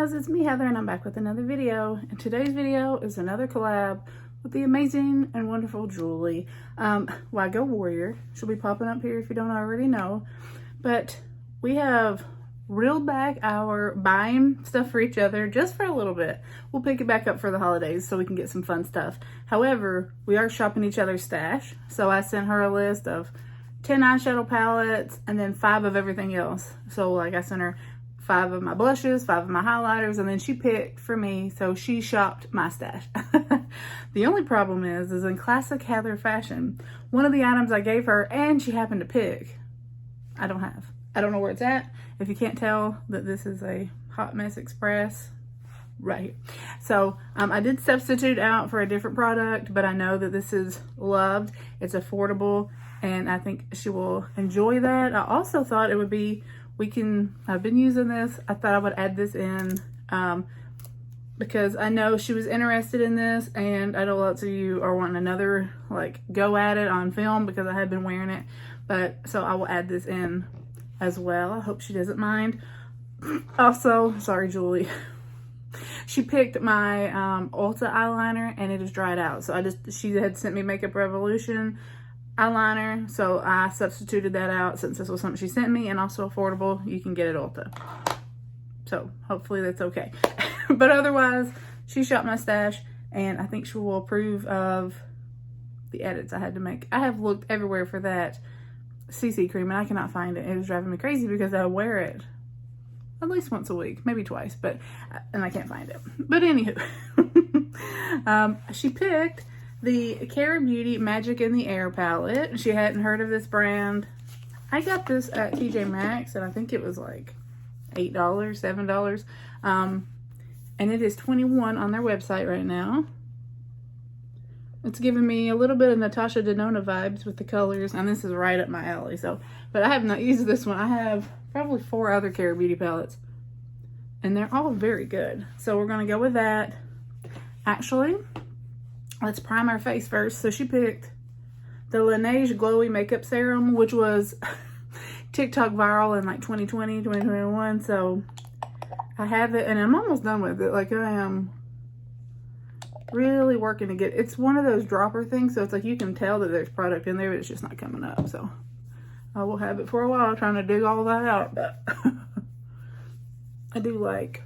loves, it's me Heather and I'm back with another video, and today's video is another collab with the amazing and wonderful Julie. Wygo Warrior. She'll be popping up here if you don't already know, but we have reeled back our buying stuff for each other just for a little bit. We'll pick it back up for the holidays so we can get some fun stuff. However, we are shopping each other's stash, so I sent her a list of 10 eyeshadow palettes and then 5 of everything else. So like I sent her 5 of my blushes, 5 of my highlighters, and then she picked for me, so she shopped my stash. The only problem is in classic Heather fashion, one of the items I gave her and she happened to pick, I don't have. I don't know where it's at. If you can't tell that this is a Hot Mess Express, right here. So I did substitute out for a different product, but I know that this is loved. It's affordable, and I think she will enjoy that. I also thought it would be, I've been using this. I thought I would add this in because I know she was interested in this, and I know lots of you are wanting another like go at it on film because I have been wearing it. But so I will add this in as well. I hope she doesn't mind. Also, sorry Julie, she picked my Ulta eyeliner and it is dried out. So she had sent me Makeup Revolution eyeliner, so I substituted that out since this was something she sent me, and also affordable. You can get it Ulta, so hopefully that's okay. But otherwise, she shopped my stash, and I think she will approve of the edits I had to make. I have looked everywhere for that CC cream and I cannot find it. It was driving me crazy because I wear it at least once a week, maybe twice, and I can't find it. But anywho, she picked the Cara Beauty Magic in the Air palette. She hadn't heard of this brand. I got this at TJ Maxx, and I think it was like $8, $7. And it is $21 on their website right now. It's giving me a little bit of Natasha Denona vibes with the colors, and this is right up my alley. So, but I have not used this one. I have probably 4 other Cara Beauty palettes, and they're all very good. So we're gonna go with that. Actually, let's prime our face first. So she picked the Lineage Glowy Makeup Serum, which was TikTok viral in like 2020, 2021. So I have it, and I'm almost done with it. Like, I am really working to get, it's one of those dropper things. So it's like you can tell that there's product in there, but it's just not coming up. So I will have it for a while trying to dig all that out. But I do like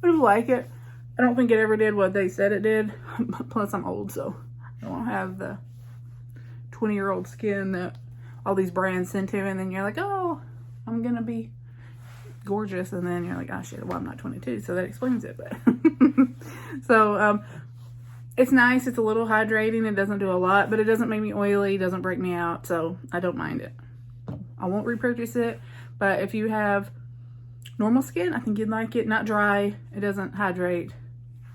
it. I don't think it ever did what they said it did. Plus, I'm old, so I don't have the 20-year-old skin that all these brands send to, and then you're like, oh, I'm gonna be gorgeous, and then you're like, oh shit, well, I'm not 22, so that explains it. But so it's nice. It's a little hydrating. It doesn't do a lot, but it doesn't make me oily. It doesn't break me out, so I don't mind it. I won't repurchase it, but if you have normal skin, I think you'd like it. Not dry. It doesn't hydrate.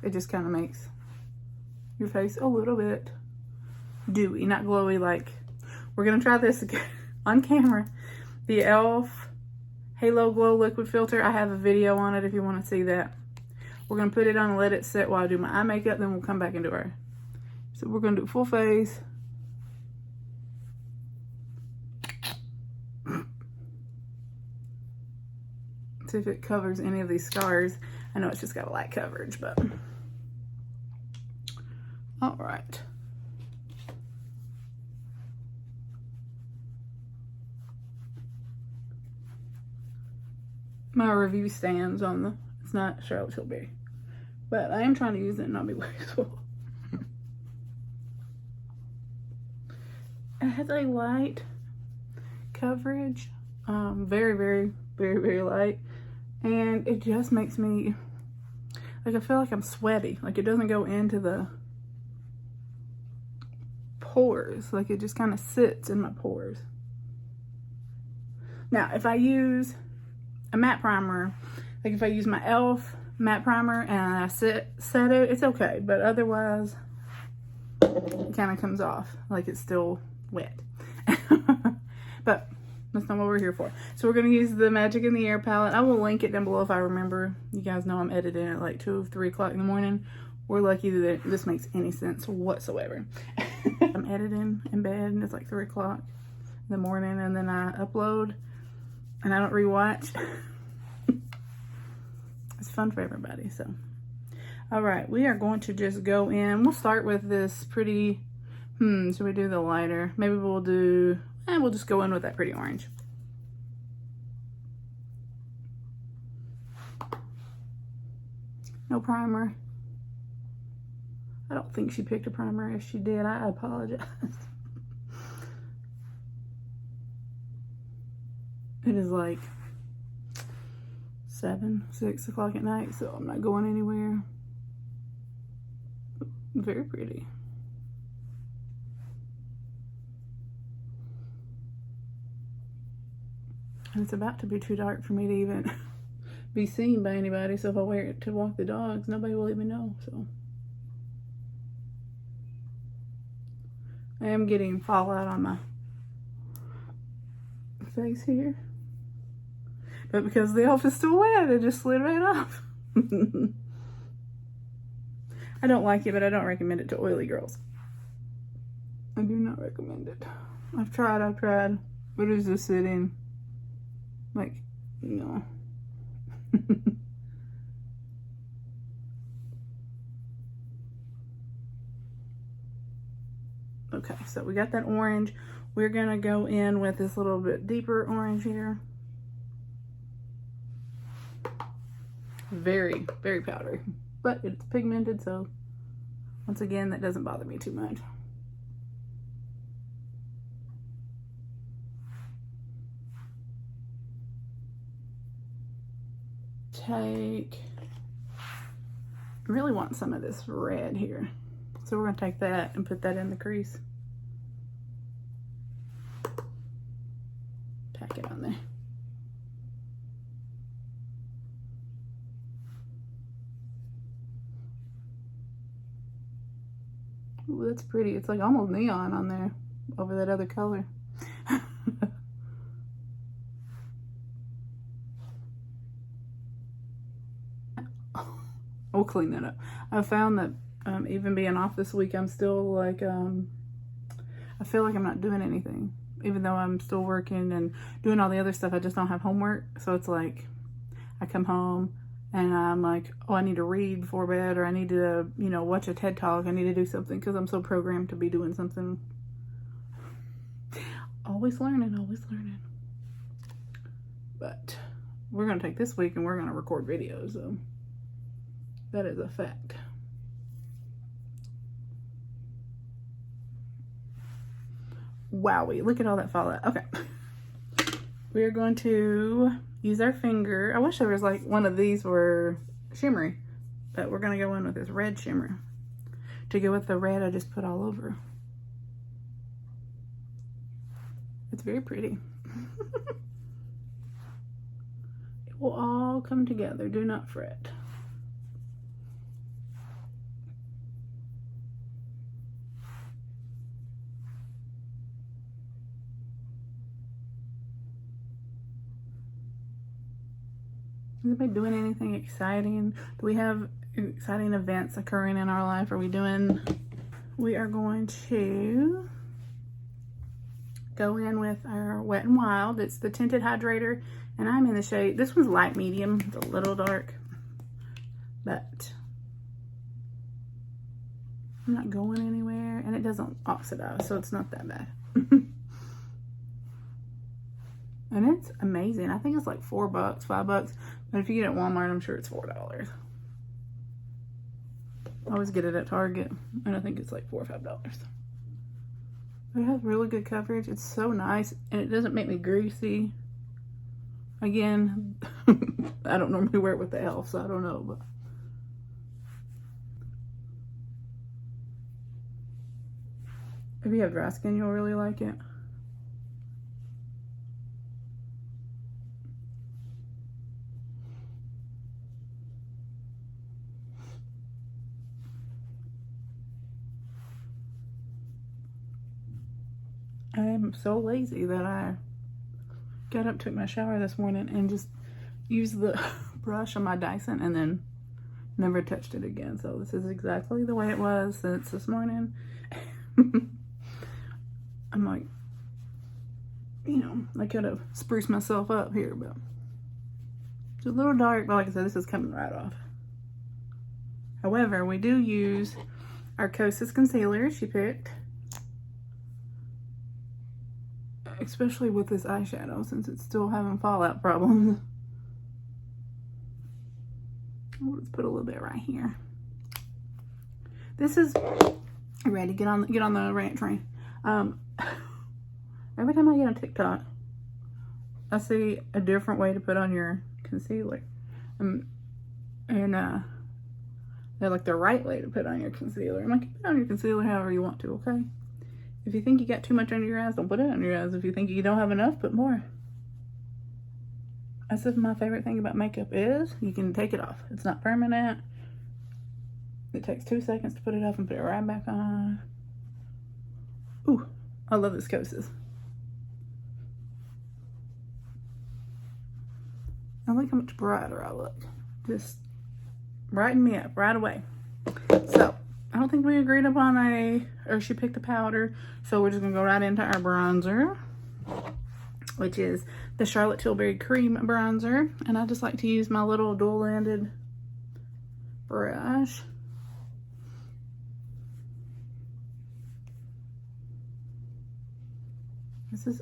It just kind of makes your face a little bit dewy, not glowy. Like, we're going to try this again on camera. The e.l.f. Halo Glow Liquid Filter. I have a video on it if you want to see that. We're going to put it on and let it sit while I do my eye makeup, then we'll come back and do our. So we're going to do full face. See if it covers any of these scars. I know it's just got a light coverage, but all right. My review stands on the, it's not Charlotte Tilbury, but I am trying to use it and not be wasteful. It has a light coverage, very, very, very, very light. And it just makes me, like, I feel like I'm sweaty. Like, it doesn't go into the pores. Like, it just kind of sits in my pores. Now, if I use a matte primer, like if I use my e.l.f. matte primer and I set it, it's okay. But otherwise, it kind of comes off like it's still wet. But that's not what we're here for. So we're going to use the Magic in the Air palette. I will link it down below if I remember. You guys know I'm editing at like 2 or 3 o'clock in the morning. We're lucky that this makes any sense whatsoever. I'm editing in bed and it's like 3 o'clock in the morning, and then I upload and I don't rewatch. fun for everybody. So, all right, we are going to just go in. We'll start with this pretty, should we do the lighter? Maybe we'll do, we'll just go in with that pretty orange. No primer. I don't think she picked a primer. If she did, I apologize. It is like 6 o'clock at night, so I'm not going anywhere. Very pretty. And it's about to be too dark for me to even be seen by anybody, so if I wear it to walk the dogs, nobody will even know. So I am getting fallout on my face here, but because the elf is still wet, it just slid right off. I don't like it, but I don't recommend it to oily girls. I do not recommend it. I've tried, but it's just sitting like, no. Okay, so we got that orange. We're gonna go in with this little bit deeper orange here. Very, very powdery, but it's pigmented, so once again, that doesn't bother me too much. I really want some of this red here, so we're gonna take that and put that in the crease. Pack it on there. Ooh, that's pretty. It's like almost neon on there over that other color. We'll clean that up. I found that even being off this week, I'm still like, I feel like I'm not doing anything. Even though I'm still working and doing all the other stuff, I just don't have homework. So it's like, I come home and I'm like, oh, I need to read before bed, or I need to, you know, watch a TED Talk. I need to do something because I'm so programmed to be doing something. Always learning, always learning. But we're going to take this week and we're going to record videos, so that is a fact. Wowie, look at all that fallout. Okay. We're going to use our finger. I wish there was like one of these were shimmery, but we're going to go in with this red shimmer to go with the red I just put all over. It's very pretty. It will all come together. Do not fret. Is anybody doing anything exciting? Do we have exciting events occurring in our life? We are going to go in with our Wet n Wild. It's the Tinted Hydrator, and I'm in the shade, this one's light medium. It's a little dark, but I'm not going anywhere, and it doesn't oxidize, so it's not that bad. And it's amazing. I think it's like $4, $5. But if you get it at Walmart, I'm sure it's $4. I always get it at Target, and I think it's like $4 or $5. But it has really good coverage. It's so nice, and it doesn't make me greasy. Again, I don't normally wear it with the elf, so I don't know. But if you have dry skin, you'll really like it. I am so lazy that I got up, took my shower this morning, and just used the brush on my Dyson and then never touched it again. So this is exactly the way it was since this morning. I'm like, you know, I could have spruced myself up here, but It's a little dark, but like I said, this is coming right off. However, we do use our Kosas concealer she picked. Especially with this eyeshadow, since it's still having fallout problems. Let's put a little bit right here. This is ready. Get on the rant train. Every time I get on TikTok, I see a different way to put on your concealer, and they're like the right way to put on your concealer. I'm like, put on your concealer however you want to, okay? If you think you got too much under your eyes, don't put it under your eyes. If you think you don't have enough, put more. That's if my favorite thing about makeup is you can take it off. It's not permanent. It takes 2 seconds to put it off and put it right back on. Ooh, I love this Kosas. I like how much brighter I look. Just brighten me up right away. So, I don't think we agreed upon or she picked a powder. So we're just gonna go right into our bronzer, which is the Charlotte Tilbury Cream Bronzer. And I just like to use my little dual-ended brush. This is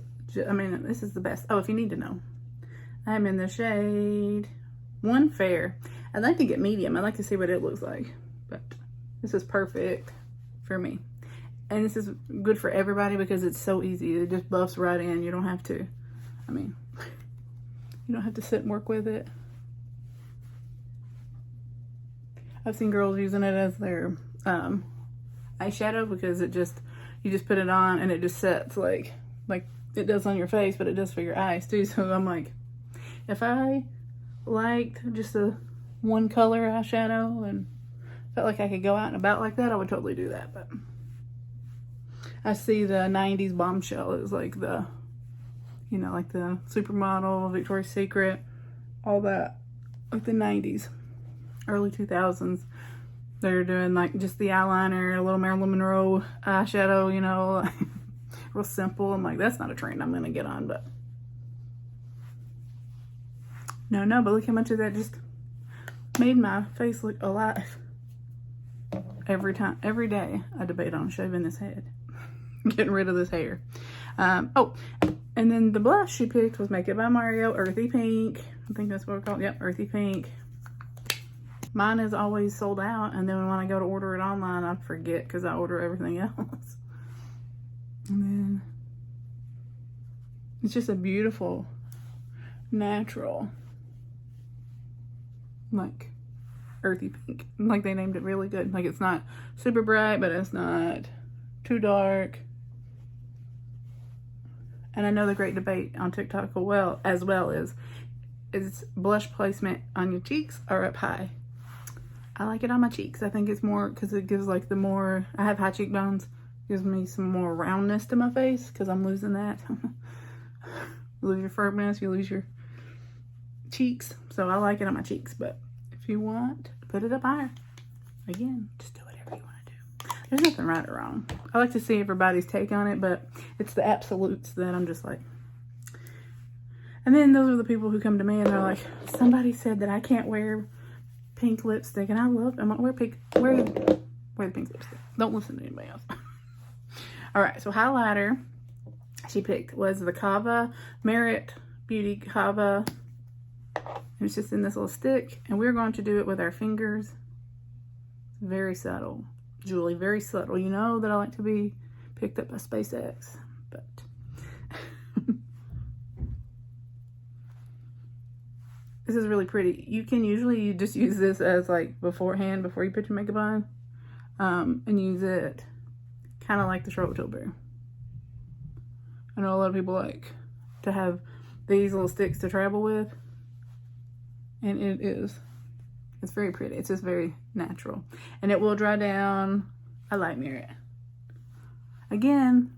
the best. Oh, if you need to know, I'm in the shade 1 Fair. I'd like to get medium. I'd like to see what it looks like, but this is perfect for me. And this is good for everybody because it's so easy. It just buffs right in. You don't have to, you don't have to sit and work with it. I've seen girls using it as their eyeshadow because you just put it on and it just sets like it does on your face, but it does for your eyes too. So I'm like, if I liked just a 1 color eyeshadow and felt like I could go out and about like that, I would totally do that. But I see the 90s bombshell is like the, like the supermodel, Victoria's Secret, all that, like the 90s, early 2000s. They're doing like just the eyeliner, a little Marilyn Monroe eyeshadow, real simple. I'm like, that's not a trend I'm gonna get on, but no, but look how much of that just made my face look alive. Every day I debate on shaving this head, getting rid of this hair. Oh, and then the blush she picked was Makeup by Mario, Earthy Pink. I think that's what it's called. Yep, Earthy Pink. Mine is always sold out, and then when I go to order it online, I forget because I order everything else. And then it's just a beautiful, natural, like earthy pink. Like they named it really good. Like it's not super bright, but it's not too dark. And I know the great debate on TikTok as well is blush placement on your cheeks or up high. I like it on my cheeks. I think it's more because it gives like I have high cheekbones. Gives me some more roundness to my face because I'm losing that. You lose your firmness, you lose your cheeks. So I like it on my cheeks, but if you want, put it up higher. Again, just do whatever you want to do. There's nothing right or wrong. I like to see everybody's take on it, but it's the absolutes that I'm just like. And then those are the people who come to me and they're like, somebody said that I can't wear pink lipstick, and I love. I'm like, wear the pink lipstick. Don't listen to anybody else. All right, so highlighter she picked was the Kava Merit Beauty Kava. It's just in this little stick, and we're going to do it with our fingers. Very subtle, Julie, very subtle. You know that I like to be picked up by SpaceX, but this is really pretty. You can usually just use this as like beforehand, before you put your makeup on, and use it kind of like the Charlotte Tilbury. I know a lot of people like to have these little sticks to travel with, and it's very pretty. It's just very natural, and it will dry down. I light mirror it. Again,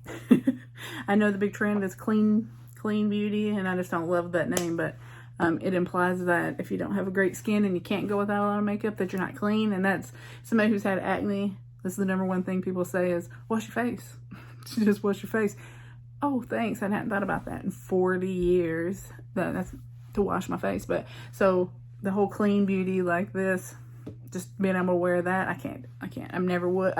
I know the big trend is clean beauty, and I just don't love that name, but it implies that if you don't have a great skin and you can't go without a lot of makeup, that you're not clean. And that's somebody who's had acne. This is the #1 thing people say is, wash your face. Just wash your face. Oh, thanks. I hadn't thought about that in 40 years. That's to wash my face. But so the whole clean beauty like this, just being able to wear that, I can't. I never would.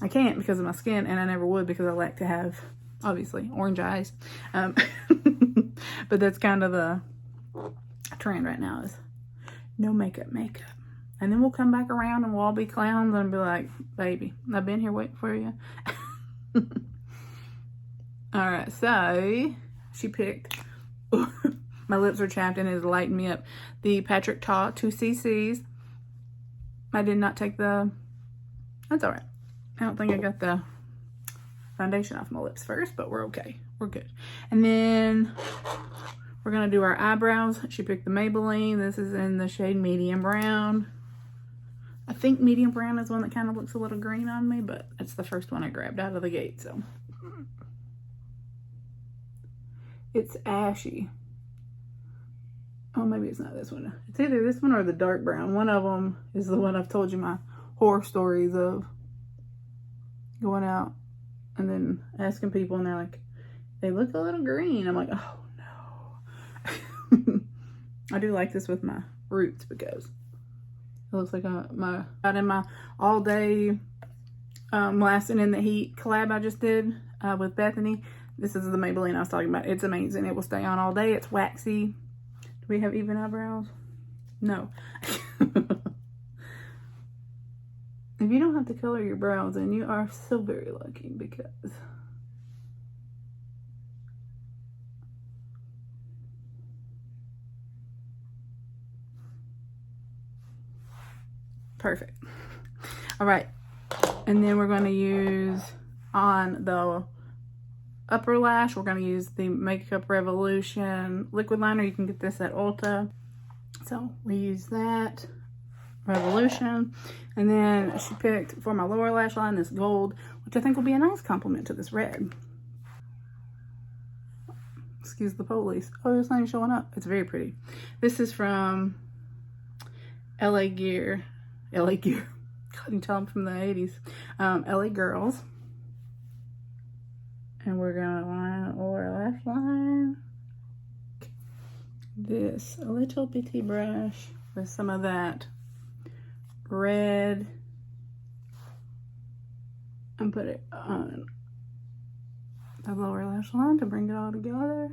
I can't because of my skin, and I never would because I like to have, obviously, orange eyes. But that's kind of the trend right now, is no makeup. And then we'll come back around and we'll all be clowns and be like, baby, I've been here waiting for you. Alright, so she picked, my lips are chapped and it's lighting me up, the Patrick Ta 2ccs. I did not take the, that's alright. I don't think I got the foundation off my lips first, but we're okay. We're good. And then we're going to do our eyebrows. She picked the Maybelline. This is in the shade medium brown. I think medium brown is one that kind of looks a little green on me, but it's the first one I grabbed out of the gate, so. It's ashy. Oh, maybe it's not this one. It's either this one or the dark brown. One of them is the one I've told you my horror stories of. Going out and then asking people and they're like, they look a little green. I'm like, oh no. I do like this with my roots because it looks like out in my all day lasting in the heat collab I just did with Bethany. This is the Maybelline I was talking about. It's amazing. It will stay on all day. It's waxy. Do we have even eyebrows? No. If you don't have to color your brows, then you are so very lucky, because perfect. All right, and then we're going to use on the upper lash, we're going to use the Makeup Revolution liquid liner. You can get this at Ulta. So we use that Revolution. And then she picked for my lower lash line this gold, which I think will be a nice complement to this red. Excuse the police. Oh, it's not even showing up. It's very pretty. This is from LA Gear. LA Gear. God, you tell them from the 80s. LA Girls. And we're gonna line the lower lash line. This a little bitty brush with some of that red, and put it on the lower lash line to bring it all together.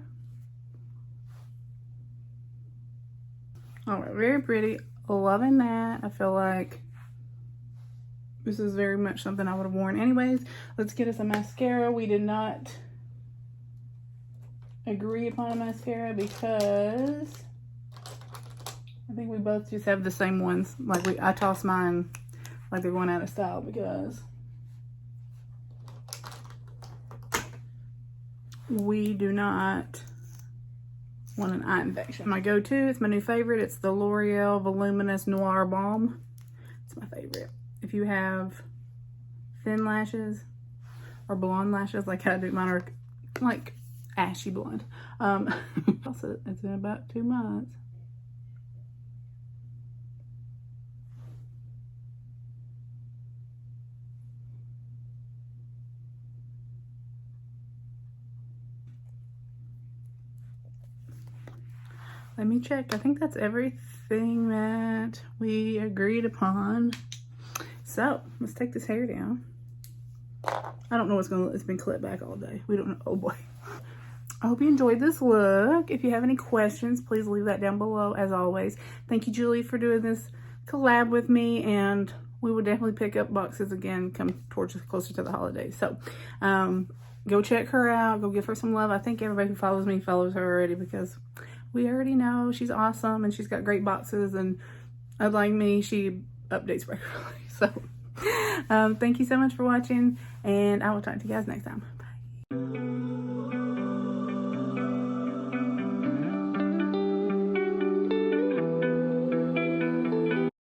All right, very pretty. Loving that. I feel like this is very much something I would have worn anyways. Let's get us a mascara. We did not agree upon a mascara because I think we both just have the same ones. Like I toss mine like they're going out of style because we do not want an eye infection. My go-to, it's my new favorite. It's the L'Oreal Voluminous Noir Balm. It's my favorite. If you have thin lashes or blonde lashes like I do, mine are like ashy blonde. Also, it's been about 2 months. Let me check. I think that's everything that we agreed upon. So let's take this hair down. I don't know what's going to, it's been clipped back all day. We don't know. Oh boy. I hope you enjoyed this look. If you have any questions, please leave that down below as always. Thank you, Julie, for doing this collab with me, and we will definitely pick up boxes again come towards closer to the holidays. So go check her out. Go give her some love. I think everybody who follows me follows her already because we already know she's awesome and she's got great boxes, and unlike me, she updates regularly. So thank you so much for watching, and I will talk to you guys next time. Bye.